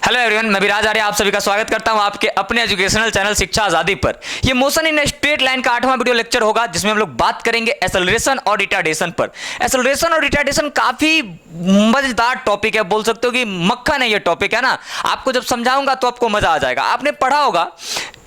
Hello everyone, मैं विराज आर्य आप सभी का स्वागत करता हूं आपके अपने एजुकेशनल चैनल शिक्षा आजादी पर। ये मोशन इन स्ट्रेट लाइन का 8वां वीडियो लेक्चर होगा जिसमें हम लोग बात करेंगे एक्सेलरेशन और रिटार्डेशन पर। एक्सेलरेशन और रिटार्डेशन काफी मजेदार टॉपिक है, बोल सकते हो कि मक्खन है ये टॉपिक, है ना। आपको जब समझाऊंगा तो आपको मजा आ जाएगा। आपने पढ़ा होगा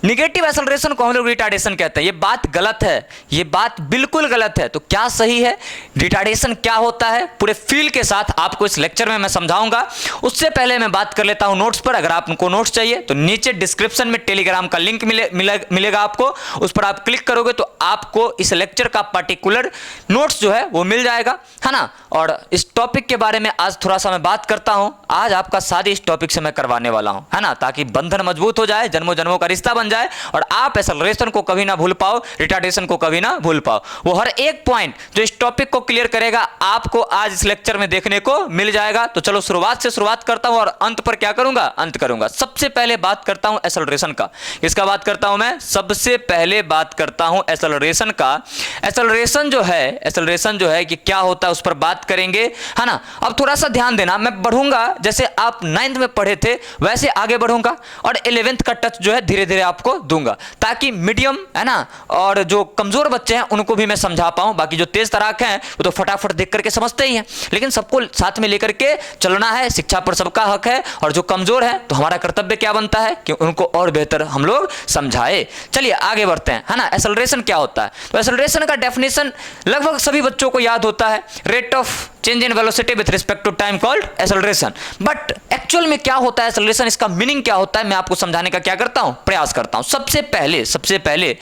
निगेटिव एक्सेलरेशन को हम लोग रिटार्डेशन कहते हैं। ये बात गलत है, ये बात बिल्कुल गलत है। तो क्या सही है, रिटार्डेशन क्या होता है, पूरे फील के साथ आपको इस लेक्चर में मैं समझाऊंगा। उससे पहले मैं बात कर लेता हूं नोट्स पर। अगर आपको नोट्स चाहिए तो नीचे डिस्क्रिप्शन में टेलीग्राम का लिंक मिलेगा आपको, उस पर आप क्लिक करोगे तो आपको इस लेक्चर का पर्टिकुलर नोट्स जो है वो मिल जाएगा, है ना। और इस टॉपिक के बारे में आज थोड़ा सा मैं बात करता हूं। आज आपका शादी इस टॉपिक से मैं करवाने वाला हूं, है ना, ताकि बंधन मजबूत हो जाए, जन्मों जन्मों का रिश्ता बन जाए और आप एक्सेलरेशन को कभी ना भूल पाओ, रिटार्डेशन को कभी ना भूल पाओ। वो हर एक पॉइंट जो इस टॉपिक को क्लियर करेगा आपको आज इस लेक्चर में देखने को मिल जाएगा। तो चलो शुरुआत से शुरुआत करता हूं और अंत पर क्या करूंगा, अंत करूंगा। सबसे पहले बात करता हूं एक्सेलरेशन का। किसका बात करता हूं मैं? सबसे पहले बात करता हूं एक्सेलरेशन का। एक्सेलरेशन जो है कि क्या होता है उस पर बात करेंगे, है ना। अब थोड़ा सा ध्यान देना, मैं बढ़ूंगा जैसे आप 9th में पढ़े थे वैसे आगे बढ़ूंगा और 11th का टच जो है धीरे धीरे आपको दूंगा, ताकि मीडियम, है ना, और जो कमजोर बच्चे हैं उनको भी मैं समझा पाऊं। बाकी जो तेज तराक हैं वो तो फटाफट देख करके समझते ही हैं, लेकिन सबको साथ में लेकर के चलना है। शिक्षा पर सबका हक है और जो कमजोर है तो हमारा कर्तव्य क्या बनता है कि उनको और बेहतर हम लोग समझाए। चलिए आगे बढ़ते हैं, है ना। एक्सेलरेशन क्या होता है? तो एक्सेलरेशन का डेफिनेशन लगभग सभी बच्चों को याद होता है, rate of change in velocity with respect to time called acceleration. But actual में क्या होता है एक्सेलरेशन, इसका मीनिंग क्या होता है, मैं आपको समझाने का क्या करता हूं, प्रयास करता हूं। सबसे पहले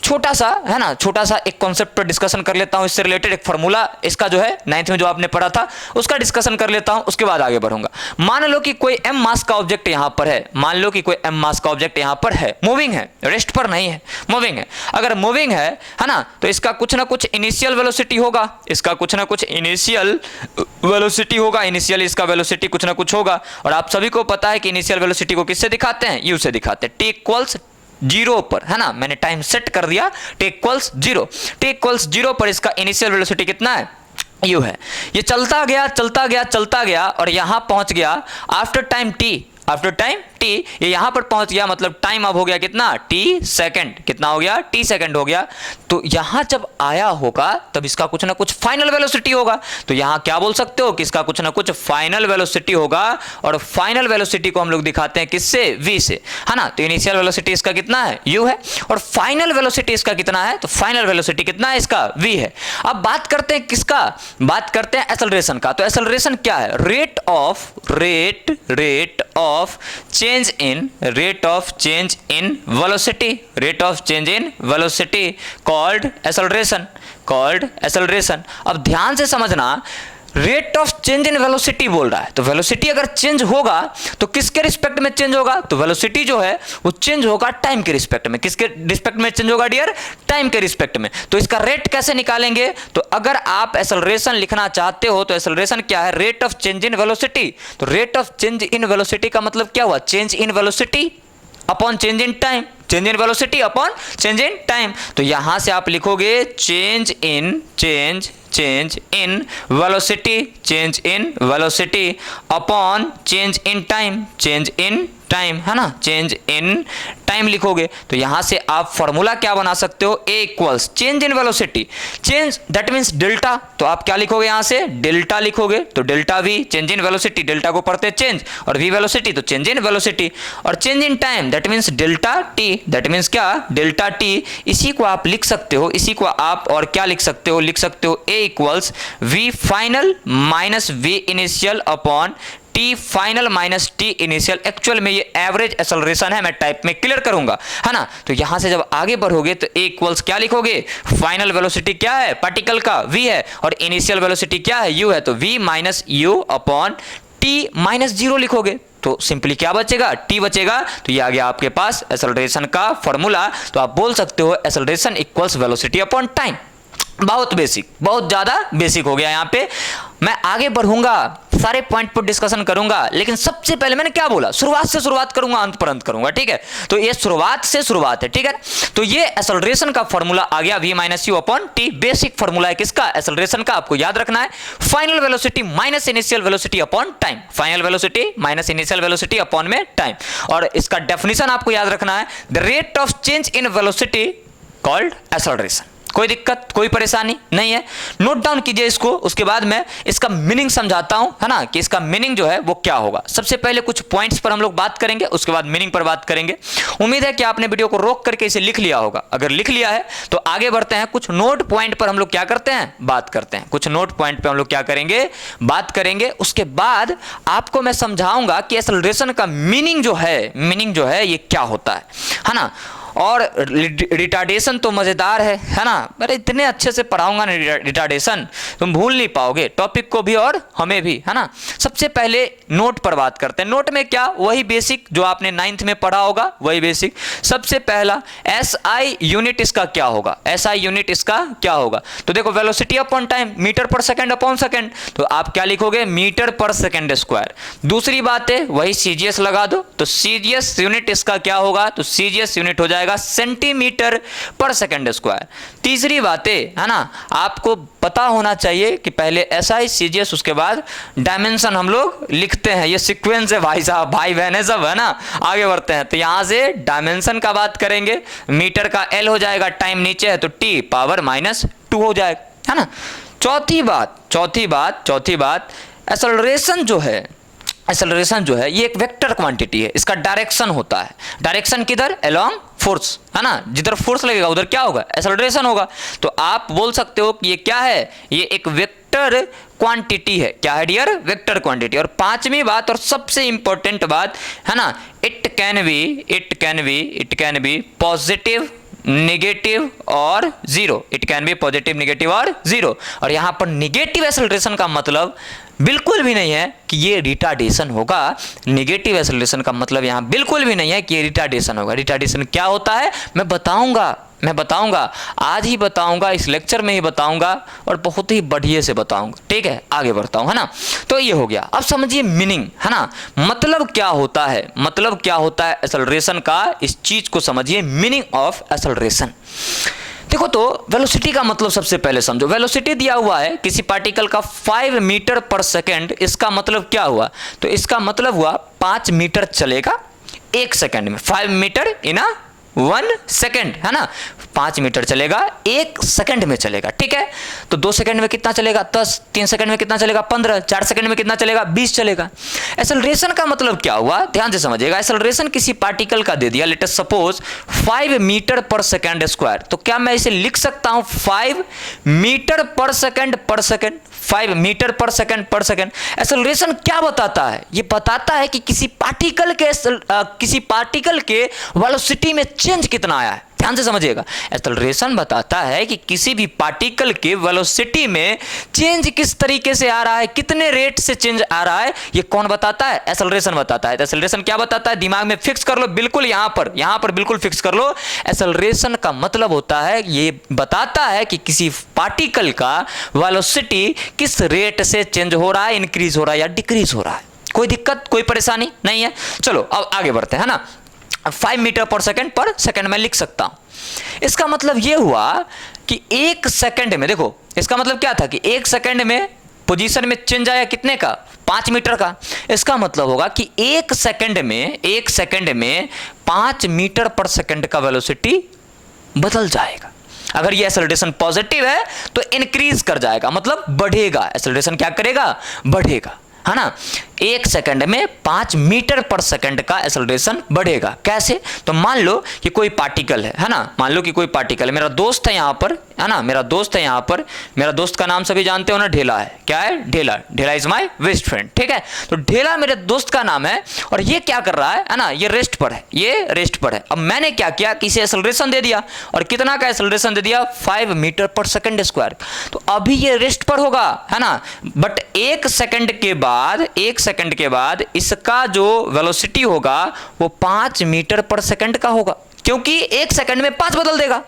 छोटा सा, है ना, छोटा सा एक कॉन्सेप्ट पर डिस्कशन कर लेता हूं। इससे रिलेटेड एक फार्मूला इसका जो है 9th में जो आपने पढ़ा था उसका डिस्कशन कर लेता हूं, उसके बाद आगे बढ़ूंगा। मान लो कि कोई m मास का ऑब्जेक्ट यहां पर है, मान लो कि कोई m मास का ऑब्जेक्ट यहां पर है, मूविंग है, रेस्ट पर नहीं है, मूविंग है। अगर मूविंग है ना, तो इसका कुछ ना कुछ इनिशियल वेलोसिटी होगा, इसका कुछ ना कुछ इनिशियल वेलोसिटी होगा, इनिशियल इसका वेलोसिटी कुछ ना कुछ होगा। और आप सभी को पता है कि इनिशियल वेलोसिटी को किससे दिखाते हैं, u से दिखाते हैं, t इक्वल्स 0 पर, है ना। मैंने टाइम सेट कर दिया, t इक्वल्स 0 पर इसका इनिशियल वेलोसिटी कितना है, u है। ये चलता गया और यहां पहुंच गया आफ्टर टाइम t, ये यहां पर पहुंच गया, मतलब टाइम अब हो गया कितना, t सेकंड। कितना हो गया, t सेकंड हो गया। तो यहां जब आया होगा तब इसका कुछ ना कुछ फाइनल वेलोसिटी होगा। तो यहां क्या बोल सकते हो कि इसका कुछ ना कुछ फाइनल वेलोसिटी होगा, और फाइनल वेलोसिटी को हम लोग दिखाते हैं किससे, v से, है ना। तो इनिशियल वेलोसिटी इसका कितना है, u है, और फाइनल वेलोसिटी इसका कितना है, तो फाइनल वेलोसिटी कितना है इसका, v है। अब बात करते हैं किसका, बात करते हैं एक्सेलरेशन का। तो एक्सेलरेशन क्या है, rate of change in velocity called acceleration. अब ध्यान से समझना, rate of change in velocity बोल रहा है, तो वेलोसिटी अगर चेंज होगा तो किसके रिस्पेक्ट में चेंज होगा, तो वेलोसिटी जो है वो चेंज होगा टाइम के रिस्पेक्ट में। किसके रिस्पेक्ट में चेंज होगा डियर, टाइम के रिस्पेक्ट में। तो इसका रेट कैसे निकालेंगे, तो अगर आप एक्सेलरेशन लिखना चाहते हो तो एक्सेलरेशन क्या है, rate of change in velocity. तो rate of change in velocity का मतलब क्या हुआ, change in velocity upon change in time, change in velocity upon change in time. तो यहां से आप लिखोगे change in velocity upon change in time, है ना, चेंज इन टाइम लिखोगे। तो यहां से आप फॉर्मूला क्या बना सकते हो, a equals change in velocity, change that means delta. तो आप क्या लिखोगे, यहां से डेल्टा लिखोगे। तो delta v, change in velocity, delta को पढ़ते चेंज, और v वेलोसिटी, तो चेंज इन वेलोसिटी, और change in time that means delta t, that means क्या, डेल्टा t। इसी को आप लिख सकते हो, इसी को आप और क्या लिख सकते हो, a equals v final minus v initial upon t final minus t initial. Actual में ये एवरेज एक्सेलरेशन है, मैं टाइप में क्लियर करूंगा, है ना। तो यहां से जब आगे बढ़ोगे तो a इक्वल्स क्या लिखोगे, फाइनल वेलोसिटी क्या है, पार्टिकल का v है, और इनिशियल वेलोसिटी क्या है, u है। तो v minus u upon t minus 0 लिखोगे। तो सिंपली क्या बचेगा, t बचेगा। तो ये आ गया आपके पास एक्सेलरेशन का फॉर्मूला। तो आप बोल सकते हो acceleration equals velocity upon time. बहुत बेसिक, बहुत ज्यादा बेसिक हो गया। यहां पे मैं आगे बढ़ूंगा, सारे पॉइंट पर डिस्कशन करूंगा, लेकिन सबसे पहले मैंने क्या बोला, शुरुआत से शुरुआत करूंगा, अंत पर अंत करूंगा, ठीक है। तो ये शुरुआत से शुरुआत है, ठीक है। तो ये एक्सेलरेशन का फॉर्मूला आ गया v minus you upon T. Basic formula है किसका, एक्सेलरेशन का, आपको याद रखना है। Final velocity minus initial velocity upon time, final velocity minus initial velocity upon में टाइम। और इसका डेफिनेशन आपको याद रखना है, the rate of change in velocity called acceleration. कोई दिक्कत, कोई परेशानी नहीं है, नोट डाउन कीजिए इसको। उसके बाद मैं इसका मीनिंग समझाता हूं, है ना, कि इसका मीनिंग जो है वो क्या होगा। सबसे पहले कुछ पॉइंट्स पर हम लोग बात करेंगे, उसके बाद मीनिंग पर बात करेंगे। उम्मीद है कि आपने वीडियो को रोक करके इसे लिख लिया होगा। अगर लिख लिया है तो आगे बढ़ते हैं, कुछ नोट पॉइंट पर हम लोग क्या करते हैं, बात करते हैं। कुछ नोट पॉइंट पर हम लोग क्या करेंगे, बात करेंगे। उसके बाद आपको मैं समझाऊंगा कि एक्सेलरेशन का मीनिंग जो है ये क्या होता है ना। और रिटार्डेशन तो मजेदार है ना। अरे इतने अच्छे से पढ़ाऊंगा ना रिटार्डेशन, तुम भूल नहीं पाओगे टॉपिक को भी और हमें भी, है ना। सबसे पहले नोट पर बात करते हैं। नोट में क्या, वही बेसिक जो आपने 9th में पढ़ा होगा, वही बेसिक। सबसे पहला SI यूनिट इसका क्या होगा, SI यूनिट इसका क्या होगा। तो देखो वेलोसिटी अपॉन टाइम, मीटर पर सेकंड अपॉन सेकंड, तो आप क्या लिखोगे, मीटर पर सेकंड स्क्वायर। दूसरी बात है वही CGS लगा दो, तो CGS यूनिट इसका क्या होगा, तो CGS यूनिट हो जाएगा सेंटीमीटर पर सेकंड स्क्वायर। तीसरी बात है ना, आपको पता होना चाहिए कि पहले SI CGS उसके बाद डायमेंशन हम लोग लिखते हैं। ये सीक्वेंस है भाई साहब, भाई बहन है सब, है ना। आगे बढ़ते हैं तो यहां से डायमेंशन का बात करेंगे। मीटर का L हो जाएगा, टाइम नीचे है तो T पावर -2 हो जाएगा, है ना। चौथी बात एक्सेलरेशन जो है ये एक वेक्टर क्वांटिटी है। इसका डायरेक्शन होता है, डायरेक्शन किधर, अलोंग फोर्स, है ना। जिधर फोर्स लगेगा उधर क्या होगा, एक्सेलरेशन होगा। तो आप बोल सकते हो कि ये क्या है, ये एक वेक्टर क्वांटिटी है। क्या है डियर, वेक्टर क्वांटिटी। और पांचवी बात और सबसे इंपॉर्टेंट बात है ना, it can be positive, negative और zero. It can be positive, negative और जीरो। और यहां पर नेगेटिव एक्सेलरेशन का मतलब बिल्कुल भी नहीं है कि ये रिटार्डेशन होगा। नेगेटिव एक्सेलरेशन का मतलब यहां बिल्कुल भी नहीं है कि ये रिटार्डेशन होगा। रिटार्डेशन क्या होता है मैं बताऊंगा, आज ही बताऊंगा, इस लेक्चर में ही बताऊंगा और बहुत ही बढ़िया से बताऊंगा, ठीक है। आगे बढ़ता हूं, है ना। तो ये हो गया। अब समझिए मीनिंग, है ना, मतलब क्या होता है एक्सेलरेशन का। इस चीज को समझिए, मीनिंग ऑफ एक्सेलरेशन। देखो तो वेलोसिटी का मतलब सबसे पहले समझो। वेलोसिटी दिया हुआ है किसी पार्टिकल का 5 मीटर पर सेकंड। इसका मतलब क्या हुआ, तो इसका मतलब हुआ 5 मीटर चलेगा 1 सेकंड में। 5 मीटर इन 1 सेकंड, है ना। 5 मीटर चलेगा 1 सेकंड में चलेगा, ठीक है। तो 2 सेकंड में कितना चलेगा 10, 3 सेकंड में कितना चलेगा 15, 4 सेकंड में कितना चलेगा 20 चलेगा। एक्सेलरेशन का मतलब क्या हुआ, ध्यान से समझिएगा। एक्सेलरेशन किसी पार्टिकल का दे दिया, लेट अस सपोज 5 मीटर पर सेकंड स्क्वायर। तो क्या मैं इसे लिख सकता हूं 5 मीटर पर सेकंड 5 मीटर पर सेकंड। एक्सेलरेशन क्या बताता है, ये बताता है कि किसी पार्टिकल के वेलोसिटी में चेंज कितना आया है। ध्यान से समझिएगा, एक्सेलरेशन बताता है कि किसी भी पार्टिकल के वेलोसिटी में चेंज किस तरीके से आ रहा है, कितने रेट से चेंज आ रहा है, ये कौन बताता है, एक्सेलरेशन बताता है। तो एक्सेलरेशन क्या बताता है, दिमाग में फिक्स कर लो, बिल्कुल यहां पर बिल्कुल फिक्स कर लो। एक्सेलरेशन का मतलब होता है, ये बताता है कि किसी पार्टिकल का वेलोसिटी किस रेट से चेंज हो रहा है, इंक्रीज हो रहा है या डिक्रीज हो रहा है। कोई दिक्कत, कोई परेशानी नहीं है। चलो अब आगे बढ़ते हैं, है ना। 5 मीटर पर सेकंड मैं लिख सकता हूं। इसका मतलब यह हुआ कि 1 सेकंड में, देखो इसका मतलब क्या था कि 1 सेकंड में पोजीशन में चेंज आया कितने का, 5 मीटर का। इसका मतलब होगा कि 1 सेकंड में 5 मीटर पर सेकंड का वेलोसिटी बदल जाएगा। अगर ये एक्सेलरेशन पॉजिटिव है तो इंक्रीज कर जाएगा, मतलब बढ़ेगा। एक्सेलरेशन क्या करेगा, बढ़ेगा, है ना। 1 सेकंड में 5 मीटर पर सेकंड का एक्सेलरेशन बढ़ेगा। कैसे, तो मान लो कि कोई पार्टिकल है ना, मान लो कि कोई पार्टिकल है। मेरा दोस्त है यहाँ पर, है ना, मेरा दोस्त का नाम सभी जानते हो ना, ढेला है। क्या है, ढेला इज माय बेस्ट फ्रेंड, ठीक है। तो ढेला मेरे दोस्त का नाम है और ये क्या कर रहा है ना, ये रेस्ट पर है। अब मैंने क्या किया कि इसे एक्सेलरेशन दे दिया, और कितना का एक्सेलरेशन दे दिया, 5 मीटर पर सेकंड स्क्वायर। तो अभी ये रेस्ट पर होगा, है ना, बट 1 सेकंड के बाद इसका जो वेलोसिटी होगा वो 5 मीटर पर सेकंड का होगा, क्योंकि 1 सेकंड में 5 बदल देगा।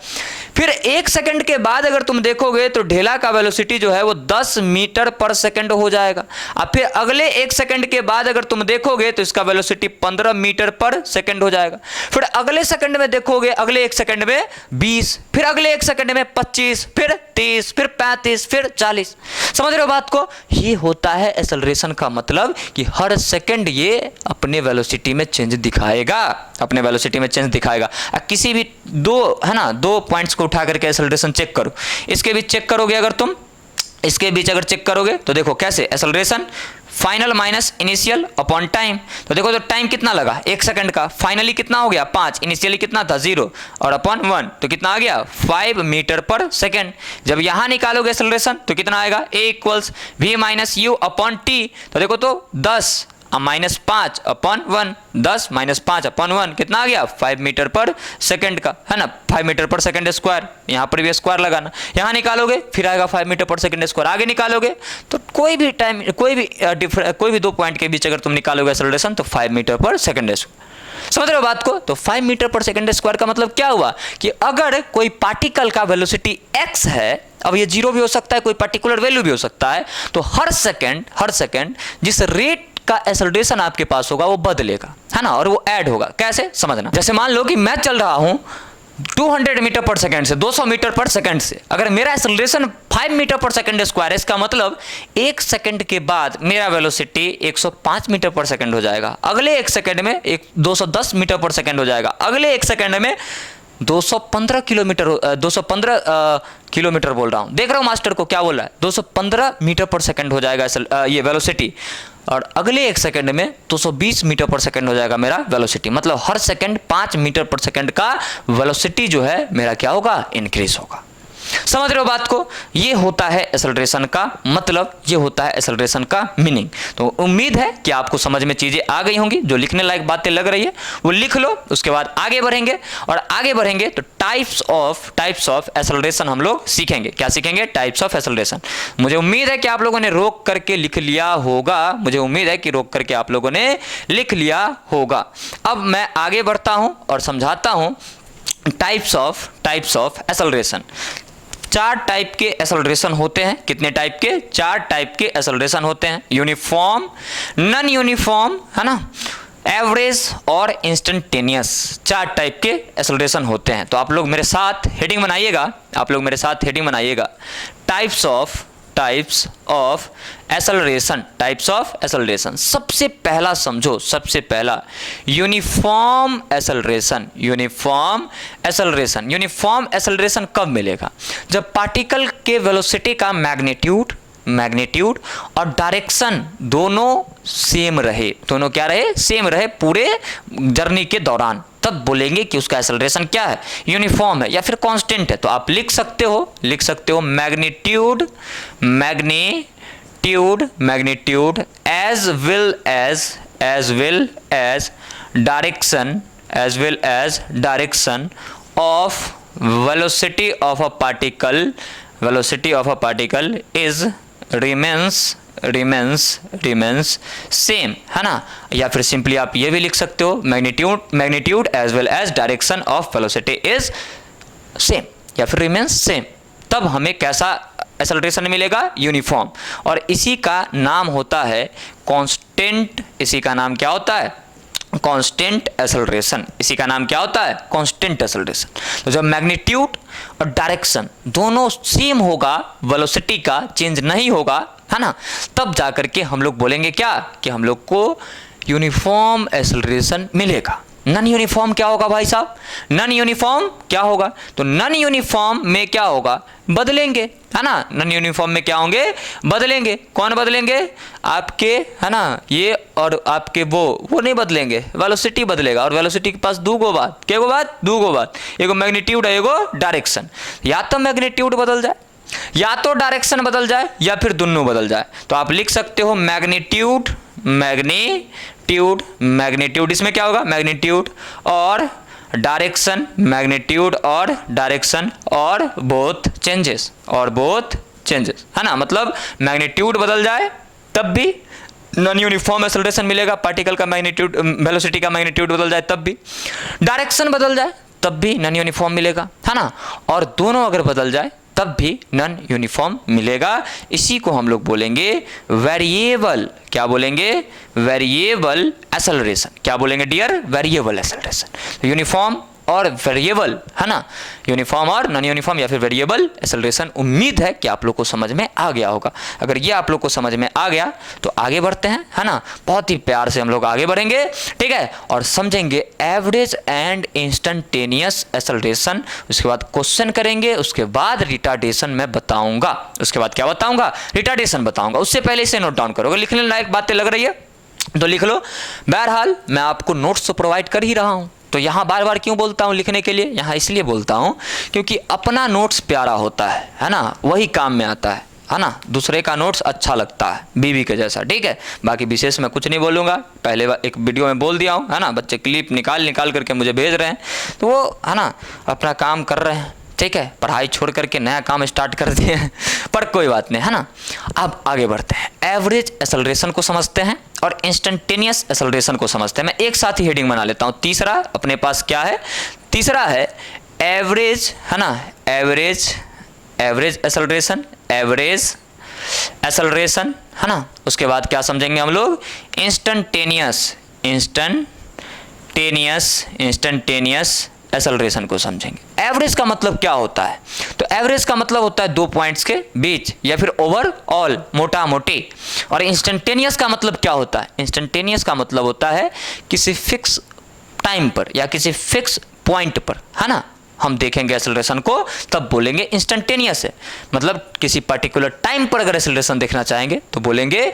फिर 1 सेकंड के बाद अगर तुम देखोगे तो ढेला का वेलोसिटी जो है वो 10 मीटर पर सेकंड हो जाएगा। अब फिर अगले 1 सेकंड के बाद अगर तुम देखोगे तो इसका वेलोसिटी 15 मीटर पर सेकंड हो जाएगा। फिर अगले सेकंड में देखोगे, अगले 1 सेकंड में 20, फिर अगले 1 सेकंड में 25, फिर 30, फिर 35, फिर 40। समझ रहे हो बात को? ये होता है एक्सेलरेशन का मतलब कि हर सेकंड ये अपने वेलोसिटी में चेंज दिखाएगा, अपने वेलोसिटी में चेंज दिखाएगा। किसी भी दो पॉइंट्स को उठा करके एक्सेलरेशन चेक करो, इसके बीच चेक करोगे, अगर तुम इसके बीच अगर चेक करोगे तो देखो कैसे acceleration final minus initial upon time. तो देखो तो टाइम कितना लगा 1 सेकंड का, फाइनली कितना हो गया 5, इनिशियली कितना था 0 और अपॉन 1 तो कितना आ गया 5 मीटर पर सेकंड। जब यहां निकालोगे एक्सेलरेशन तो कितना आएगा a equals v minus you upon T. तो देखो तो 10 माइनस 5 अपॉन 1, 10 माइनस 5 अपॉन 1 कितना आ गया 5 मीटर पर सेकंड का, है ना, 5 मीटर पर सेकंड स्क्वायर। यहाँ पर भी स्क्वायर लगाना, यहाँ निकालोगे फिर आएगा 5 मीटर पर सेकंड स्क्वायर। आगे निकालोगे तो कोई भी टाइम कोई भी 2 पॉइंट के बीच अगर तुम निकालोगे एक्सेलरेशन तो 5 मीटर पर सेकंड स्क्वायर। समझ रहे हो बात को? तो 5 मीटर पर सेकंड स्क्वायर का मतलब क्या हुआ कि अगर कोई पार्टिकल का वेलोसिटी x है, अब ये 0 भी हो सकता है, कोई पर्टिकुलर वैल्यू भी हो सकता है, तो हर सेकंड जिस रेट का एक्सेलरेशन आपके पास होगा वो बदलेगा, है ना, और वो ऐड होगा। कैसे समझना, जैसे मान लो कि मैं चल रहा हूं 200 मीटर पर सेकंड से, 200 मीटर पर सेकंड से, अगर मेरा एक्सेलरेशन 5 मीटर पर सेकंड स्क्वायर है, इसका मतलब 1 सेकंड के बाद मेरा वेलोसिटी 105 मीटर पर सेकंड हो जाएगा, अगले 1 सेकंड में 210 मीटर पर सेकंड हो जाएगा, अगले 1 सेकंड में 215 किलोमीटर बोल रहा हूं, देख रहा हूं मास्टर को क्या बोल रहा है, 215 मीटर पर सेकंड हो जाएगा ये वेलोसिटी, और अगले 1 सेकंड में 220 मीटर पर सेकंड हो जाएगा मेरा वेलोसिटी। मतलब हर सेकंड 5 मीटर पर सेकंड का वेलोसिटी जो है मेरा क्या होगा, इंक्रीज होगा। समझ रहे हो बात को? ये होता है एक्सेलरेशन का मतलब, ये होता है एक्सेलरेशन का मीनिंग। तो उम्मीद है कि आपको समझ में चीजें आ गई होंगी, जो लिखने लायक बातें लग रही है वो लिख लो, उसके बाद आगे बढ़ेंगे, और आगे बढ़ेंगे तो टाइप्स ऑफ एक्सेलरेशन हम लोग सीखेंगे। क्या सीखेंगे? Types of acceleration. मुझे उम्मीद है कि आप लोगों ने रोक करके लिख लिया होगा, मुझे उम्मीद है कि रोक करके आप लोगों ने लिख लिया होगा। अब मैं आगे बढ़ता हूं और समझाता हूं टाइप्स ऑफ एक्सेलरेशन। 4 टाइप के एक्सेलरेशन होते हैं। कितने टाइप के? 4 टाइप के एक्सेलरेशन होते हैं। यूनिफॉर्म, नॉन यूनिफॉर्म, है ना, एवरेज और इंस्टेंटेनियस। 4 टाइप के एक्सेलरेशन होते हैं। तो आप लोग मेरे साथ हेडिंग बनाइएगा, टाइप्स ऑफ एक्सेलरेशन। सबसे पहला समझो, सबसे पहला यूनिफॉर्म एक्सेलरेशन कब मिलेगा? जब पार्टिकल के वेलोसिटी का मैग्नीट्यूड और डायरेक्शन दोनों सेम रहे, दोनों क्या रहे? सेम रहे पूरे जर्नी के दौरान, तब बोलेंगे कि उसका एक्सेलरेशन क्या है, यूनिफॉर्म है या फिर कांस्टेंट है। तो आप लिख सकते हो magnitude as well as direction of velocity of a particle is remains same, है ना। या फिर सिंपली आप ये भी लिख सकते हो magnitude as well as direction of velocity is same या फिर remains same। तब हमें कैसा एक्सेलरेशन मिलेगा? यूनिफॉर्म। और इसी का नाम होता है कांस्टेंट। इसी का नाम क्या होता है? Constant acceleration. इसी का नाम क्या होता है? Constant acceleration. तो जब मैग्नीट्यूड और डायरेक्शन दोनों सेम होगा, वेलोसिटी का चेंज नहीं होगा, है ना, तब जाकर के हम लोग बोलेंगे क्या कि हम लोग को यूनिफॉर्म एक्सेलरेशन मिलेगा। नॉन यूनिफॉर्म क्या होगा भाई साहब? नॉन यूनिफॉर्म क्या होगा? तो नॉन यूनिफॉर्म में क्या होगा? बदलेंगे, है ना। नॉन यूनिफॉर्म में क्या होंगे? बदलेंगे। कौन बदलेंगे? आपके, है ना, ये और आपके वो नहीं बदलेंगे, वेलोसिटी बदलेगा। और वेलोसिटी के पास दो गो बात, एगो मैग्नीट्यूड है, एगो डायरेक्शन। या तो मैग्नीट्यूड बदल जाए, या तो डायरेक्शन बदल जाए, या फिर दोनों बदल जाए। तो आप लिख सकते हो मैग्नीट्यूड, इसमें क्या होगा? मैग्नीट्यूड और डायरेक्शन, और बोथ चेंजेस, है ना। मतलब मैग्नीट्यूड बदल जाए तब भी नॉन यूनिफॉर्म एक्सेलरेशन मिलेगा, पार्टिकल का मैग्नीट्यूड, वेलोसिटी का मैग्नीट्यूड बदल जाए तब भी। डायरेक्शन बदल जाए तब भी नॉन यूनिफॉर्म मिलेगा, है ना, और दोनों अगर बदल जाए तब भी नॉन यूनिफॉर्म मिलेगा। इसी को हम लोग बोलेंगे वेरिएबल, क्या बोलेंगे, वेरिएबल एक्सेलरेशन। क्या बोलेंगे डियर, वेरिएबल एक्सेलरेशन। यूनिफॉर्म और वेरिएबल, है ना, यूनिफॉर्म और नॉन यूनिफॉर्म या फिर वेरिएबल एक्सेलरेशन। उम्मीद है कि आप लोग को समझ में आ गया होगा। अगर ये आप लोग को समझ में आ गया तो आगे बढ़ते हैं, है ना, बहुत ही प्यार से हम लोग आगे बढ़ेंगे, ठीक है, और समझेंगे एवरेज एंड इंस्टेंटेनियस एक्सेलरेशन। उसके बाद क्वेश्चन करेंगे, उसके बाद रिटार्डेशन मैं बताऊंगा। उसके बाद क्या बताऊंगा, रिटार्डेशन बताऊंगा। उससे पहले इसे नोट डाउन करोगे, लिखने लायक बातें लग रही है तो लिख लो। बहरहाल मैं आपको नोट्स तो प्रोवाइड कर ही रहा हूं, तो यहाँ बार बार क्यों बोलता हूँ लिखने के लिए, यहाँ इसलिए बोलता हूँ क्योंकि अपना नोट्स प्यारा होता है ना, वही काम में आता है ना, दूसरे का नोट्स अच्छा लगता है बीवी के जैसा, ठीक है। बाकी विशेष मैं कुछ नहीं बोलूँगा, पहले एक वीडियो में बोल दिया हूँ, है ना, बच्चे क्लिप निकाल करके मुझे भेज रहे हैं, तो वो, है ना, अपना काम कर रहे हैं, ठीक है, पढ़ाई छोड़ करके नया काम स्टार्ट कर दिए हैं, पर कोई बात नहीं, है ना। अब आगे बढ़ते हैं, एवरेज एक्सेलरेशन को समझते हैं और इंस्टेंटेनियस एक्सेलरेशन को समझते हैं। मैं एक साथ ही हेडिंग बना लेता हूं। तीसरा अपने पास क्या है, तीसरा है एवरेज, है ना, एवरेज एक्सेलरेशन, एवरेज एक्सेलरेशन, है ना। उसके बाद क्या समझेंगे हम लोग, इंस्टेंटेनियस एक्सेलरेशन को समझेंगे। एवरेज का मतलब क्या होता है, तो एवरेज का मतलब होता है दो पॉइंट्स के बीच या फिर ओवरऑल, मोटा मोटी। और इंस्टेंटेनियस का मतलब क्या होता है, इंस्टेंटेनियस का मतलब होता है किसी फिक्स टाइम पर या किसी फिक्स पॉइंट पर, है ना, हम देखेंगे एक्सेलरेशन को तब बोलेंगे इंस्टेंटेनियस है। मतलब किसी पर्टिकुलर टाइम पर अगर एक्सेलरेशन देखना चाहेंगे तो बोलेंगे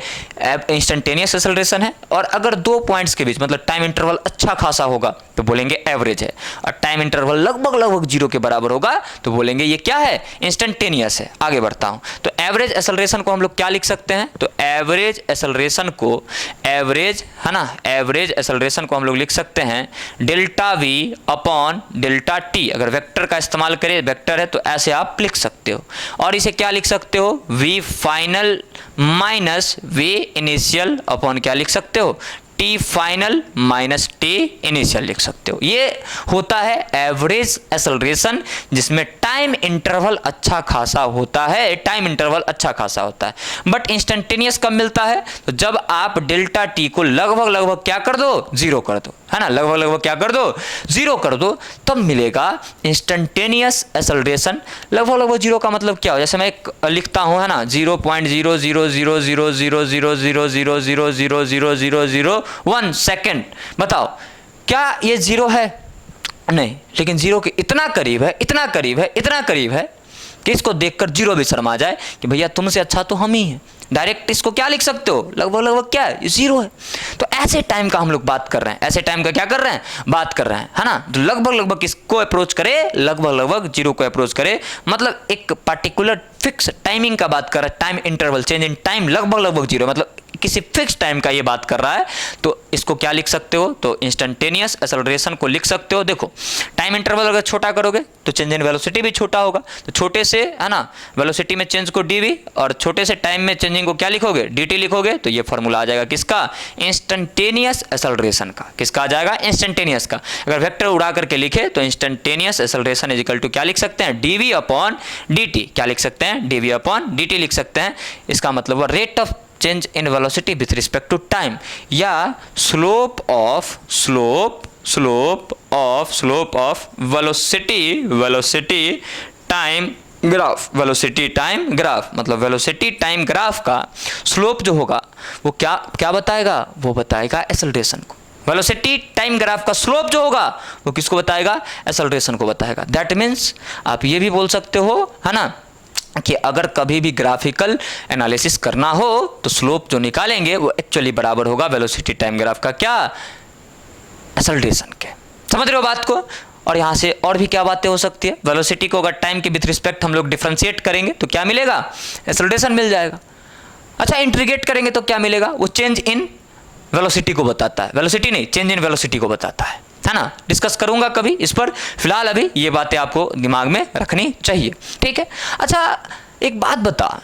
इंस्टेंटेनियस एक्सेलरेशन है। और अगर दो पॉइंट्स के बीच मतलब टाइम इंटरवल अच्छा खासा होगा तो बोलेंगे एवरेज है। और टाइम इंटरवल लगभग जीरो के बराबर होगा तो बोलेंगे ये क्या है, इंस्टेंटेनियस है। आगे बढ़ता हूं, तो एवरेज एक्सेलरेशन को हम लोग क्या लिख सकते हैं, तो एवरेज एक्सेलरेशन को, एवरेज, है ना, एवरेज एक्सेलरेशन को हम लोग लिख सकते हैं delta we upon delta T. अगर वेक्टर का इस्तेमाल करें, वेक्टर है तो ऐसे आप लिख सकते हो। और इसे क्या लिख सकते हो, v final minus v initial upon क्या लिख सकते हो, t final minus t initial लिख सकते हो। ये होता है एवरेज एक्सेलरेशन जिसमें टाइम इंटरवल अच्छा खासा होता है, टाइम इंटरवल अच्छा खासा होता है। बट इंस्टेंटेनियस कब मिलता है, तो जब आप डेल्टा टी को लगभग क्या कर दो, जीरो कर दो, है ना, लगभग क्या कर दो, जीरो कर दो, तब मिलेगा इंस्टेंटेनियस एक्सेलरेशन। लगभग जीरो का मतलब क्या हो, जैसे मैं एक लिखता हूं, है ना, 0.00000000000000001 सेकेंड। बताओ क्या ये जीरो है, नहीं, लेकिन जीरो के इतना करीब है, इतना करीब है कि इसको देखकर जीरो भी शर्मा जाए कि भैया तुमसे अच्छा तो हम ही हैं। डायरेक्ट इसको क्या लिख सकते हो, लगभग क्या है, जीरो है। तो ऐसे टाइम का हम लोग बात कर रहे हैं, ऐसे टाइम का क्या कर रहे हैं, बात कर रहे हैं, है ना। तो लगभग किसको अप्रोच करे, लगभग जीरो को अप्रोच करे। मतलब एक पर्टिकुलर फिक्स टाइमिंग का बात कर रहा है, time interval change in time लगभग जीरो, मतलब किसी फिक्स टाइम का ये बात कर रहा है। तो इसको क्या लिख सकते हो, तो इंस्टेंटेनियस एक्सेलरेशन को लिख सकते हो। देखो टाइम इंटरवल अगर छोटा करोगे तो चेंज इन वेलोसिटी भी छोटा होगा, तो छोटे से, है ना, वेलोसिटी में चेंज को डीवी और छोटे से टाइम में चेंजिंग को क्या लिखोगे, डीटी लिखोगे। तो ये फॉर्मूला आ जाएगा किसका, इंस्टेंटेनियस एक्सेलरेशन का। किसका आ जाएगा, इंस्टेंटेनियस का। अगर वेक्टर उड़ा करके लिखे तो instantaneous acceleration is equal to क्या लिख सकते हैं, डीवी अपॉन डीटी। क्या लिख सकते हैं, डीवी अपॉन डीटी लिख सकते हैं। इसका मतलब rate of change in velocity with respect to time, या slope of velocity time graph. Velocity time graph मतलब वेलोसिटी टाइम ग्राफ का स्लोप जो होगा वो क्या बताएगा, वो बताएगा एक्सेलरेशन को। वेलोसिटी टाइम ग्राफ का स्लोप जो होगा वो किसको बताएगा, एक्सेलरेशन को बताएगा। दैट मीन्स आप ये भी बोल सकते हो, है ना, कि अगर कभी भी ग्राफिकल एनालिसिस करना हो तो स्लोप जो निकालेंगे वो एक्चुअली बराबर होगा वेलोसिटी टाइम ग्राफ का, क्या, एक्सेलरेशन के। समझ रहे हो बात को। और यहाँ से और भी क्या बातें हो सकती है, वेलोसिटी को अगर टाइम के विथ रिस्पेक्ट हम लोग डिफरेंशिएट करेंगे तो क्या मिलेगा, एक्सेलरेशन मिल जाएगा। अच्छा इंटीग्रेट करेंगे तो क्या मिलेगा, वो चेंज इन वेलोसिटी को बताता है, वेलोसिटी नहीं, चेंज इन वेलोसिटी को बताता है ना। डिस्कस करूंगा कभी इस पर, फिलहाल अभी ये बातें आपको दिमाग में रखनी चाहिए, ठीक है। अच्छा एक बात बता,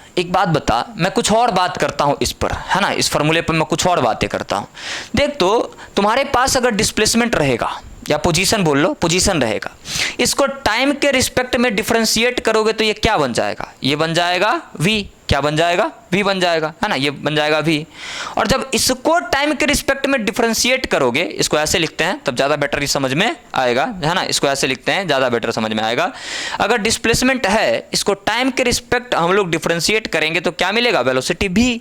मैं कुछ और बात करता हूं इस पर, है ना, इस फॉर्मूले पर मैं कुछ और बातें करता हूं। देख तो तुम्हारे पास अगर डिस्प्लेसमेंट रहेगा, या पोजीशन बोल लो, पोजीशन रहेगा। इसको टाइम के रिस्पेक्ट में डिफरेंशिएट करोगे तो ये क्या बन जाएगा, ये बन जाएगा v। क्या बन जाएगा, v बन जाएगा, है ना, ये बन जाएगा v। और जब इसको टाइम के रिस्पेक्ट में डिफरेंशिएट करोगे, इसको ऐसे लिखते हैं तब ज़्यादा बेटर ही समझ में आएगा, है ना, इसको ऐसे लिखते हैं ज़्यादा बेटर समझ में आएगा। अगर डिस्प्लेसमेंट है, इसको टाइम के रिस्पेक्ट हम लोग डिफरेंशिएट करेंगे तो क्या मिलेगा, वेलोसिटी v।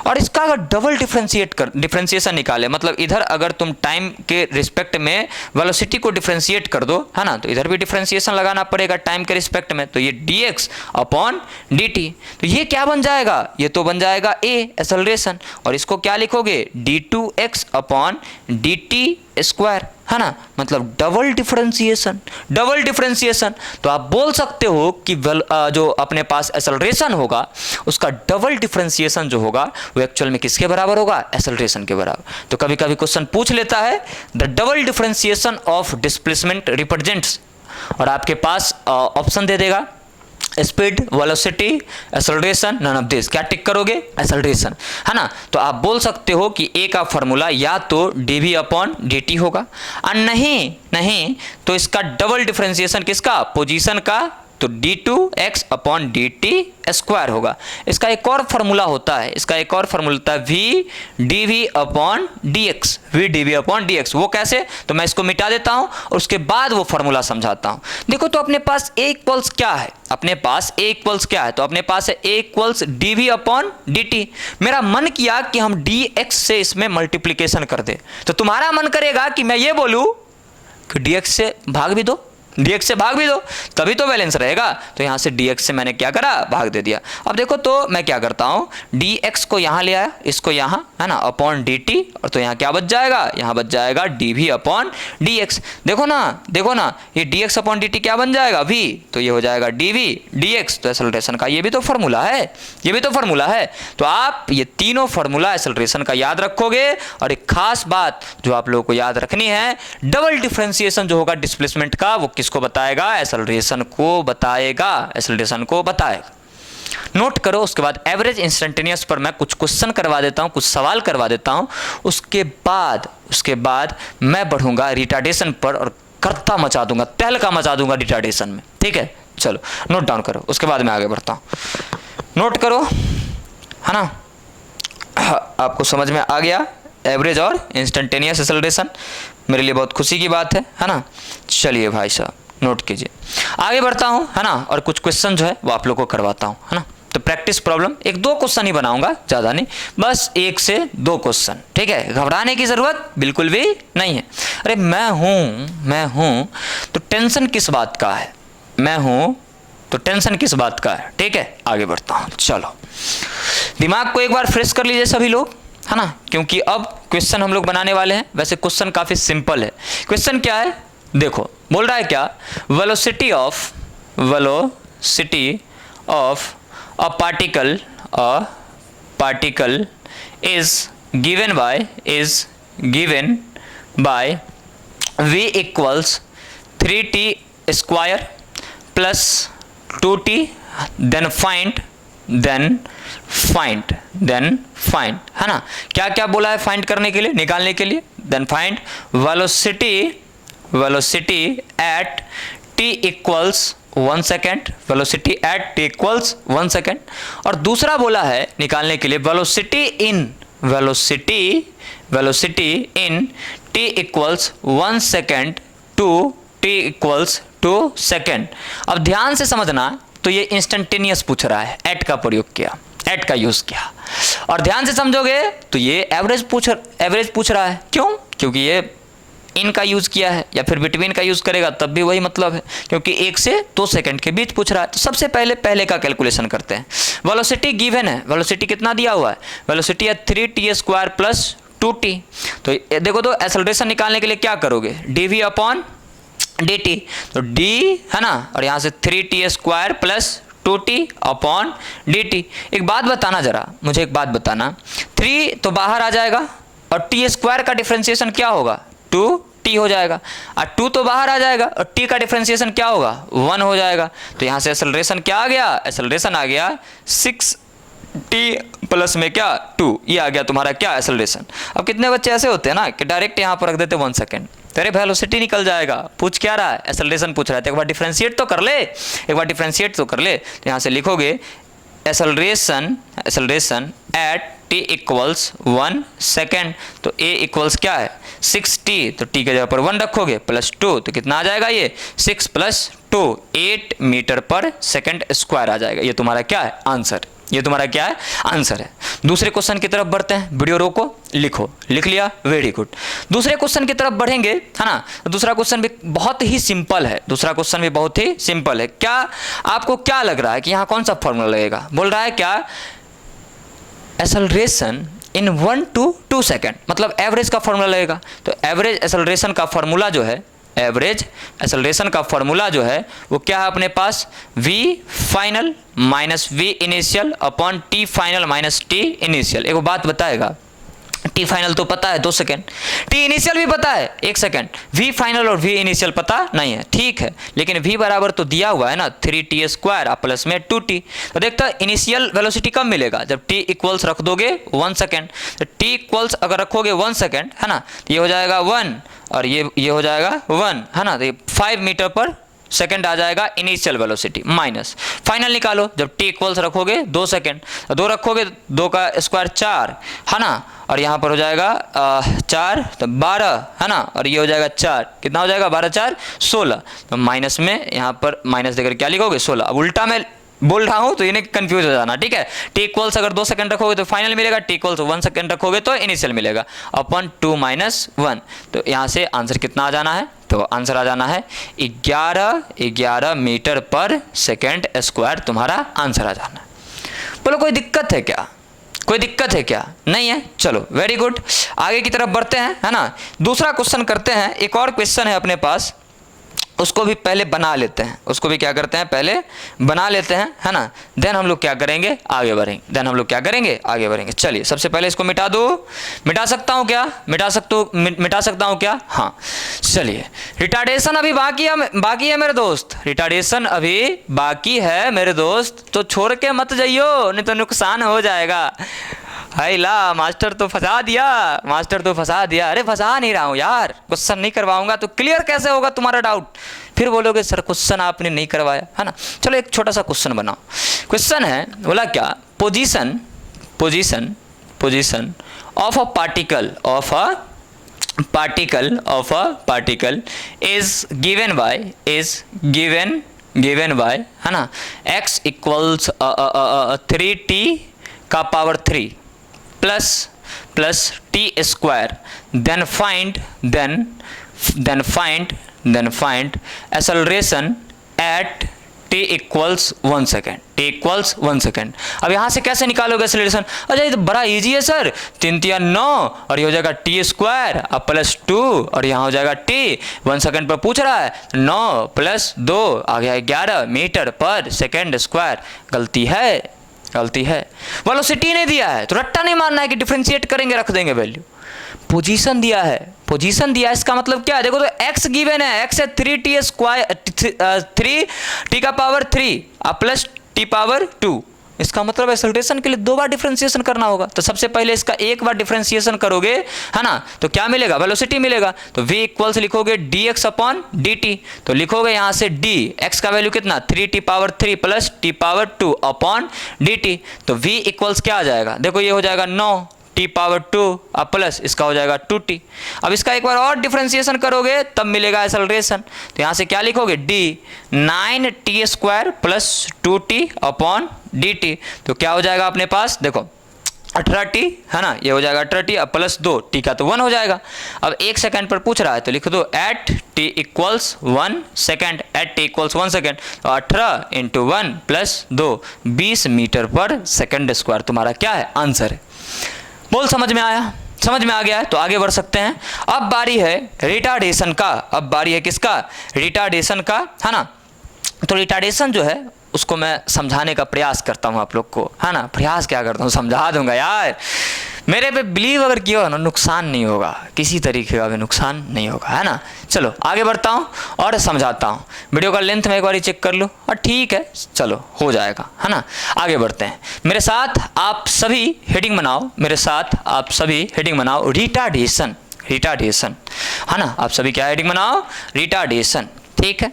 और इसका अगर डबल डिफरेंशिएशन निकाले, मतलब इधर अगर तुम टाइम के रिस्पेक्ट में वेलोसिटी को डिफरेंशिएट कर दो, है ना, तो इधर भी डिफरेंशिएशन लगाना पड़ेगा टाइम के रिस्पेक्ट में, तो ये dx अपॉन dt। तो ये क्या बन जाएगा, ये तो बन जाएगा a एक्सेलरेशन, और इसको क्या लिखोगे, d2x अपॉन dt स्क्वायर, है ना, मतलब डबल डिफरेंशिएशन। डबल डिफरेंशिएशन तो आप बोल सकते हो कि जो अपने पास एक्सेलरेशन होगा उसका डबल डिफरेंशिएशन जो होगा वो एक्चुअल में किसके बराबर होगा, एक्सेलरेशन के बराबर। तो कभी कभी क्वेश्चन पूछ लेता है the double differentiation of displacement represents, और आपके पास ऑप्शन दे देगा speed, velocity, acceleration, none of this. क्या टिक करोगे, एक्सेलरेशन, है ना। तो आप बोल सकते हो कि ए का फॉर्मूला या तो dv अपॉन dt होगा, और नहीं तो इसका डबल डिफरेंशिएशन किसका, पोजीशन का, तो d2x अपॉन dt स्क्वायर होगा। इसका एक और फॉर्मूला होता है, v dv अपॉन dx। वो कैसे, तो मैं इसको मिटा देता हूं और उसके बाद वो फॉर्मूला समझाता हूं। देखो तो अपने पास a इक्वल्स क्या है, तो अपने पास है a equals dv upon dt। मेरा मन किया कि हम dx से इसमें मल्टीप्लीकेशन कर दे, तो तुम्हारा मन करेगा कि मैं ये बोलूं कि dx से भाग भी दो, तभी तो बैलेंस रहेगा। तो यहां से dx से मैंने क्या करा, भाग दे दिया। अब देखो तो मैं क्या करता हूं, dx को यहां ले आया, इसको यहां, है ना, अपॉन dt, और तो यहां क्या बच जाएगा, यहां बच जाएगा dv अपॉन dx। देखो ना ये dx अपॉन dt क्या बन जाएगा, v, तो ये हो जाएगा dv dx। तो एक्सेलरेशन का ये भी तो फॉर्मूला है, तो आप ये तीनों फॉर्मूला एक्सेलरेशन का याद रखोगे। और एक खास बात जो आप लोगों को याद रखनी है, डबल डिफरेंशिएशन जो होगा डिस्प्लेसमेंट का वो किसको बताएगा, एक्सेलरेशन को बताएगा। नोट करो। उसके बाद एवरेज इंस्टेंटेनियस पर मैं कुछ क्वेश्चन करवा देता हूं, कुछ सवाल करवा देता हूं, उसके बाद मैं बढ़ूंगा रिटार्डेशन पर और करता मचा दूंगा, तहलका मचा दूंगा रिटार्डेशन में। ठीक है, चलो नोट डाउन करो, उसके बाद मैं आगे बढ़ता हूं। नोट करो, है ना, आपको समझ में आ गया एवरेज और इंस्टेंटेनियस एक्सेलरेशन, मेरे लिए बहुत खुशी की बात है ना। चलिए भाई साहब नोट कीजिए, आगे बढ़ता हूं, है ना, और कुछ क्वेश्चन जो है वो आप लोगों को करवाता हूं, है ना। तो प्रैक्टिस प्रॉब्लम 1-2 क्वेश्चन ही बनाऊंगा, ज़्यादा नहीं, बस 1 से 2 क्वेश्चन। ठीक है, घबराने की ज़रूरत बिल्कुल भी नहीं है। अरे मैं हूं तो टेंशन किस बात का है, ठीक है। आगे बढ़ता हूं, चलो दिमाग को एक बार फ्रेश कर लीजिए सभी लोग, है ना, क्योंकि अब क्वेश्चन हम लोग बनाने वाले हैं। वैसे क्वेश्चन काफ़ी सिंपल है। क्वेश्चन क्या है, देखो बोल रहा है क्या, velocity of a particle is given by v equals 3t square plus 2t, then find, है ना। क्या क्या बोला है फाइंड करने के लिए, निकालने के लिए, then find velocity at t equals 1 second, velocity at t equals 1 second. और दूसरा बोला है निकालने के लिए velocity in t equals 1 second to t equals 2 second. अब ध्यान से समझना, तो ये इंस्टेंटेनियस पूछ रहा है, एट का प्रयोग किया, एट का यूज किया, और ध्यान से समझोगे तो ये एवरेज पूछ रहा है। क्यों, क्योंकि ये इन का यूज किया है, या फिर बिटवीन का यूज करेगा तब भी वही मतलब है, क्योंकि 1 से 2 सेकंड के बीच पूछ रहा है। तो सबसे पहले का कैलकुलेशन करते हैं। वेलोसिटी गिवन है, वेलोसिटी कितना दिया हुआ है, वेलोसिटी है 3t स्क्वायर प्लस 2t। तो देखो तो एक्सेलरेशन निकालने के लिए क्या करोगे, dv अपॉन dt, तो d, है ना, और यहाँ से 3t square plus 2t upon dt। एक बात बताना, जरा मुझे एक बात बताना, 3 तो बाहर आ जाएगा और t स्क्वायर का डिफरेंशिएशन क्या होगा, 2t हो जाएगा, और 2 तो बाहर आ जाएगा और t का डिफरेंशिएशन क्या होगा, 1 हो जाएगा। तो यहाँ से एक्सेलरेशन क्या आ गया, एक्सेलरेशन आ गया 6t प्लस में क्या 2, ये आ गया तुम्हारा क्या एक्सेलरेशन। अब कितने बच्चे ऐसे होते हैं ना कि डायरेक्ट यहाँ पर रख देते 1 सेकेंड, तेरे वेलोसिटी निकल जाएगा। पूछ क्या रहा है, एक्सेलरेशन पूछ रहा है, तो एक बार डिफरेंशिएट तो कर ले, एक बार डिफरेंशिएट तो कर ले। तो यहाँ से लिखोगे acceleration at t equals 1 second, तो a इक्वल्स क्या है 6t, तो t के जगह पर 1 रखोगे प्लस 2, तो कितना आ जाएगा ये 6 प्लस 2 8 मीटर पर सेकेंड स्क्वायर आ जाएगा। ये तुम्हारा क्या है आंसर, ये तुम्हारा क्या है आंसर है। दूसरे क्वेश्चन की तरफ बढ़ते हैं, वीडियो रोको, लिखो, लिख लिया, वेरी गुड। दूसरे क्वेश्चन की तरफ बढ़ेंगे, है ना। तो दूसरा क्वेश्चन भी बहुत ही सिंपल है, दूसरा क्वेश्चन भी बहुत ही सिंपल है। क्या आपको क्या लग रहा है कि यहाँ कौन सा फॉर्मूला लगेगा, बोल रहा है क्या एक्सेलरेशन इन 1 to 2 सेकेंड, मतलब एवरेज का फॉर्मूला लगेगा। तो एवरेज एक्सेलरेशन का फॉर्मूला जो है, एवरेज एक्सेलरेशन का फॉर्मूला जो है वो क्या है अपने पास, v final minus v initial upon t final minus t initial. एक बात बताएगा, t फाइनल तो पता है 2 सेकेंड, t इनिशियल भी पता है 1 सेकेंड, v फाइनल और v इनिशियल पता नहीं है, ठीक है, लेकिन v बराबर तो दिया हुआ है ना 3t स्क्वायर प्लस में 2t। तो देखता इनिशियल वेलोसिटी कब मिलेगा, जब t इक्वल्स रख दोगे 1 सेकेंड। तो t इक्वल्स अगर रखोगे 1 सेकेंड, है ना, तो ये हो जाएगा 1 और ये हो जाएगा 1, है ना, तो ये 5 मीटर पर सेकेंड आ जाएगा इनिशियल वेलोसिटी, माइनस फाइनल निकालो, जब t इक्वल्स रखोगे 2 सेकेंड, 2 रखोगे 2 का स्क्वायर 4, है ना, और यहाँ पर हो जाएगा 4 तो 12, है ना, और ये हो जाएगा 4, कितना हो जाएगा 12 4 16, तो माइनस में यहाँ पर माइनस देकर क्या लिखोगे 16। अब उल्टा मैं बोल रहा हूँ तो इन्हें कंफ्यूज हो जाना, ठीक है। t इक्वल्स अगर 2 सेकंड रखोगे तो फाइनल मिलेगा, t इक्वल्स 1 सेकंड रखोगे तो इनिशियल मिलेगा, अपन 2 माइनस 1। तो यहाँ से आंसर कितना आ जाना है, तो आंसर आ जाना है 11 मीटर पर सेकेंड स्क्वायर, तुम्हारा आंसर आ जाना है। बोलो कोई दिक्कत है क्या, कोई दिक्कत है क्या, नहीं है, चलो वेरी गुड, आगे की तरफ बढ़ते हैं, है ना। दूसरा क्वेश्चन करते हैं, एक और क्वेश्चन है अपने पास, उसको भी पहले बना लेते हैं, उसको भी क्या करते हैं पहले बना लेते हैं, है ना, देन हम लोग क्या करेंगे आगे बढ़ेंगे, देन हम लोग क्या करेंगे आगे बढ़ेंगे। चलिए सबसे पहले इसको मिटा दो, मिटा सकता हूँ क्या, मिटा सकता हूँ क्या, हाँ चलिए। रिटार्डेशन अभी बाकी है मेरे दोस्त, रिटार्डेशन अभी बाकी है मेरे दोस्त, तो छोड़ के मत जाइयो, नहीं तो नुकसान हो जाएगा। हाय ला, मास्टर तो फंसा दिया, मास्टर तो फंसा दिया। अरे फंसा नहीं रहा हूँ यार, क्वेश्चन नहीं करवाऊंगा तो क्लियर कैसे होगा तुम्हारा डाउट, फिर बोलोगे सर क्वेश्चन आपने नहीं करवाया, है ना। चलो एक छोटा सा क्वेश्चन बनाओ। क्वेश्चन है, बोला क्या, position of a particle is given by है ना x इक्वल्स 3t का power 3 plus t square, then find acceleration at t equals 1 second. अब यहाँ से कैसे निकालोगे एक्सेलरेशन, अच्छा ये तो बड़ा इजी है सर, 3 3 9 और ये हो जाएगा t स्क्वायर अब प्लस 2 और यहाँ हो जाएगा t, 1 सेकेंड पर पूछ रहा है, 9 प्लस 2 आ गया 11 मीटर पर सेकेंड स्क्वायर। गलती है, वेलोसिटी नहीं दिया है तो रट्टा नहीं मारना है कि डिफरेंशिएट करेंगे रख देंगे वैल्यू। पोजीशन दिया है, इसका मतलब क्या है, देखो तो x गिवन है, x है 3t स्क्वायर 3t का पावर 3 प्लस t पावर 2, इसका मतलब एक्सेलरेशन के लिए 2 बार डिफरेंशिएशन करना होगा। तो सबसे पहले इसका एक बार डिफरेंशिएशन करोगे, है ना, तो क्या मिलेगा, वेलोसिटी मिलेगा। तो v इक्वल्स लिखोगे dx अपॉन dt, तो लिखोगे यहाँ से d, x का वैल्यू कितना 3t power 3 plus t power 2 upon dt, तो v इक्वल्स क्या आ जाएगा, देखो ये हो जाएगा 9 t पावर 2 अब प्लस इसका हो जाएगा 2t। अब इसका एक बार और डिफरेंशिएशन करोगे तब मिलेगा एक्सेलरेशन, तो यहाँ से क्या लिखोगे d 9t square plus 2t upon dt, तो क्या हो जाएगा अपने पास, देखो 18t, है ना, ये हो जाएगा 18t अब प्लस 2 t का तो 1 हो जाएगा। अब 1 सेकंड पर पूछ रहा है तो लिख दो at t equals 1 second, at t equals 1 second, तो 18 इंटू 1 प्लस 2 20 मीटर पर सेकेंड स्क्वायर तुम्हारा क्या है आंसर है। बोल समझ में आया, समझ में आ गया है, तो आगे बढ़ सकते हैं। अब बारी है रिटार्डेशन का, अब बारी है किसका, रिटार्डेशन का, है ना। तो रिटार्डेशन जो है उसको मैं समझाने का प्रयास करता हूँ आप लोग को, है ना, प्रयास क्या करता हूँ, समझा दूंगा यार। मेरे पे बिलीव अगर किया हो ना, नुकसान नहीं होगा, किसी तरीके का भी नुकसान नहीं होगा, है ना। चलो आगे बढ़ता हूँ और समझाता हूँ। वीडियो का लेंथ में एक बार चेक कर लो और ठीक है, चलो हो जाएगा, है ना। आगे बढ़ते हैं, मेरे साथ आप सभी हेडिंग बनाओ, मेरे साथ आप सभी हेडिंग बनाओ, रिटार्डेशन, रिटार्डेशन, है ना। आप सभी क्या हेडिंग बनाओ, रिटार्डेशन, ठीक है।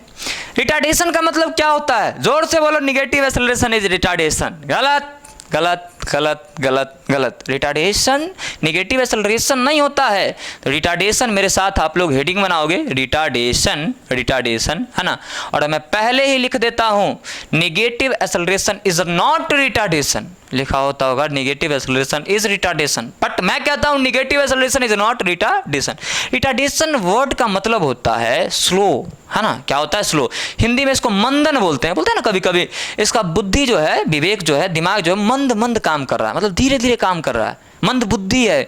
रिटार्डेशन का मतलब क्या होता है, जोर से बोलो, निगेटिव एक्सेलरेशन इज रिटार्डेशन। गलत गलत गलत गलत गलत, रिटार्डेशन निगेटिव एक्सेलरेशन नहीं होता है। तो रिटार्डेशन, मेरे साथ आप लोग हेडिंग बनाओगे, रिटार्डेशन, रिटार्डेशन, है ना। और मैं पहले ही लिख देता हूं, negative acceleration is not retardation, लिखा होता होगा negative acceleration is retardation, but मैं कहता हूं negative acceleration is not retardation. Retardation word का मतलब होता है स्लो, है ना। क्या होता है, स्लो। हिंदी में इसको मंदन बोलते हैं ना कभी कभी। इसका बुद्धि जो है, विवेक जो है, दिमाग जो है, मंद मंद काम कर रहा है, मतलब धीरे धीरे काम कर रहा है, मंद बुद्धि है।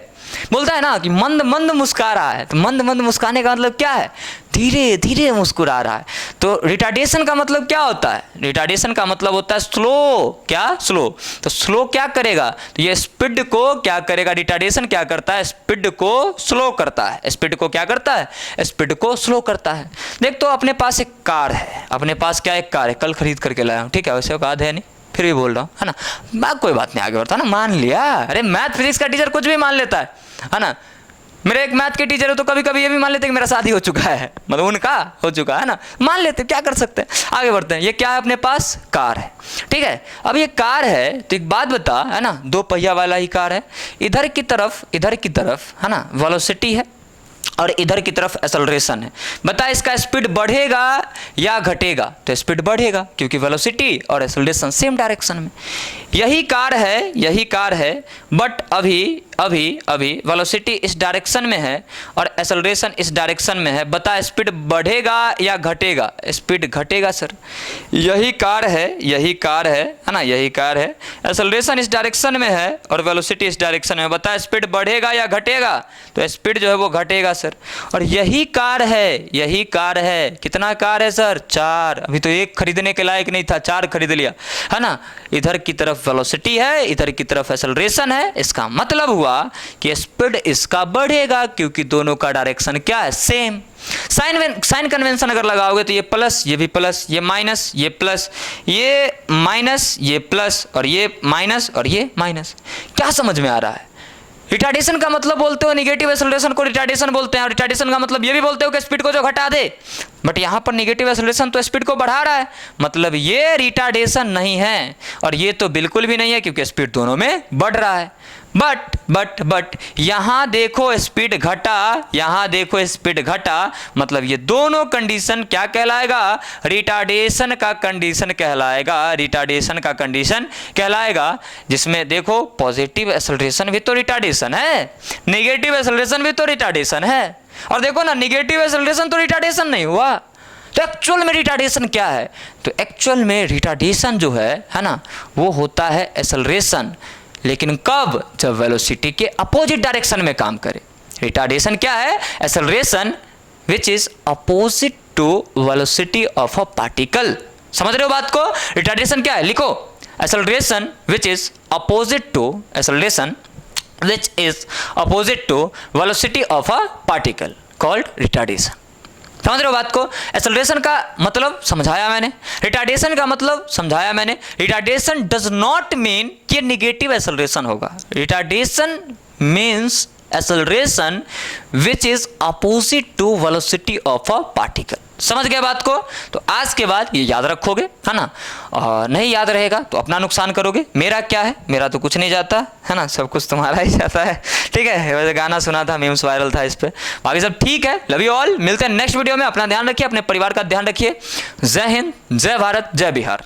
बोलता है ना कि मंद मंद मुस्कुरा रहा है, तो मंद मंद मुस्कुराने का मतलब क्या है, धीरे धीरे मुस्कुरा रहा है। तो रिटार्डेशन का मतलब क्या होता है, रिटार्डेशन का मतलब होता है स्लो। क्या, स्लो। तो स्लो क्या करेगा, तो ये स्पीड को क्या करेगा, रिटार्डेशन क्या करता है, स्पीड को स्लो करता है। स्पीड को क्या करता है, स्पीड को स्लो करता है। देख, तो अपने पास एक कार है, अपने पास क्या, एक कार है, कल खरीद करके लाया हूँ, ठीक है, वैसे औकात है नहीं, फिर भी बोल रहा हूँ, है ना। मैं कोई बात नहीं, आगे बढ़ता ना, मान लिया। अरे मैथ फिजिक्स का टीचर कुछ भी मान लेता है ना। मेरे एक मैथ के टीचर है, तो कभी कभी ये भी मान लेते हैं कि मेरा शादी हो चुका है, मतलब उनका हो चुका है ना, मान लेते, क्या कर सकते हैं। आगे बढ़ते हैं, ये क्या है, अपने पास कार है, ठीक है। अब ये कार है, तो एक बात बता, है ना, दो पहिया वाला ही कार है, इधर की तरफ है ना वेलोसिटी है और इधर की तरफ एक्सेलरेशन है। बता इसका स्पीड बढ़ेगा या घटेगा, तो स्पीड बढ़ेगा, क्योंकि वेलोसिटी और एक्सेलरेशन सेम डायरेक्शन में। यही कार है, बट अभी वेलोसिटी इस डायरेक्शन में है और एक्सेलरेशन इस डायरेक्शन में है। बता स्पीड बढ़ेगा या घटेगा, स्पीड घटेगा सर। यही कार है ना, यही कार है, एक्सेलरेशन इस डायरेक्शन में है और वेलोसिटी इस डायरेक्शन में। बता स्पीड बढ़ेगा या घटेगा, तो स्पीड जो है वो घटेगा सर। और यही कार है, कितना कार है सर, 4। अभी तो एक खरीदने के लायक नहीं था, 4 खरीद लिया, है ना। इधर की तरफ वेलोसिटी है, इधर की तरफ एक्सेलरेशन है, इसका मतलब हुआ कि स्पीड इसका बढ़ेगा, क्योंकि दोनों का डायरेक्शन क्या है, सेम। साइन कन्वेंशन अगर लगाओगे तो ये प्लस, ये भी प्लस, ये माइनस, ये प्लस, ये माइनस, ये प्लस, और ये माइनस और ये माइनस। क्या समझ में आ रहा है। रिटार्डेशन का मतलब बोलते हो निगेटिव एक्सेलरेशन को रिटार्डेशन बोलते हैं, और रिटार्डेशन का मतलब ये भी बोलते हो कि स्पीड को जो घटा दे, बट यहाँ पर निगेटिव एक्सेलरेशन तो स्पीड को बढ़ा रहा है, मतलब ये रिटार्डेशन नहीं है, और ये तो बिल्कुल भी नहीं है, क्योंकि स्पीड दोनों में बढ़ रहा है। बट यहाँ देखो स्पीड घटा, मतलब ये दोनों कंडीशन क्या कहलाएगा, रिटार्डेशन का कंडीशन कहलाएगा, जिसमें देखो पॉजिटिव एक्सेलरेशन भी तो रिटार्डेशन है, नेगेटिव एक्सेलरेशन भी तो रिटार्डेशन है। और देखो ना, नेगेटिव एक्सेलरेशन तो रिटार्डेशन नहीं हुआ, तो एक्चुअल में रिटार्डेशन क्या है, तो एक्चुअल में रिटार्डेशन जो है ना, वो होता है एक्सेलरेशन, लेकिन कब, जब वेलोसिटी के अपोजिट डायरेक्शन में काम करे। रिटार्डेशन क्या है, acceleration which is opposite to velocity of a particle. समझ रहे हो बात को। रिटार्डेशन क्या है, लिखो, acceleration which is opposite to velocity of a particle called retardation. समझ रहे हो बात को। एक्सेलरेशन का मतलब समझाया मैंने, रिटार्डेशन का मतलब समझाया मैंने। रिटार्डेशन डज नॉट मीन कि नेगेटिव एक्सेलरेशन होगा। Retardation means acceleration which is opposite to velocity of a particle. समझ गए बात को। तो आज के बाद ये याद रखोगे, है ना। और नहीं याद रहेगा तो अपना नुकसान करोगे। मेरा क्या है, मेरा तो कुछ नहीं जाता, है ना, सब कुछ तुम्हारा ही जाता है, ठीक है। वैसे गाना सुना था, मीम्स वायरल था इस पे, बाकी सब ठीक है। लव यू ऑल, मिलते हैं नेक्स्ट वीडियो में। अपना ध्यान रखिए, अपने परिवार का ध्यान रखिए। जय हिंद, जय भारत, जय बिहार।